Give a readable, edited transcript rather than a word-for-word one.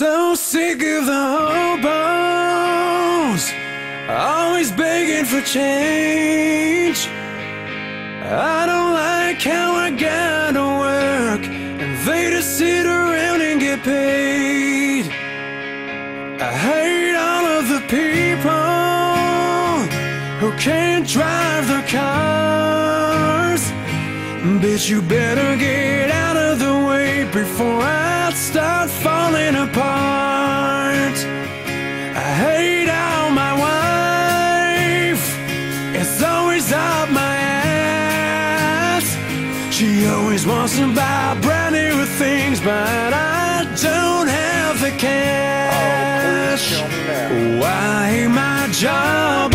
so sick of the hobos, always begging for change. I don't like how I gotta work and they just sit around and get paid. I hate all of the people who can't drive their cars. Bitch, you better get out of the way before I start falling apart. I hate how my wife is always up my ass. She always wants to buy brand new things, but I don't have the cash. Oh, I hate my job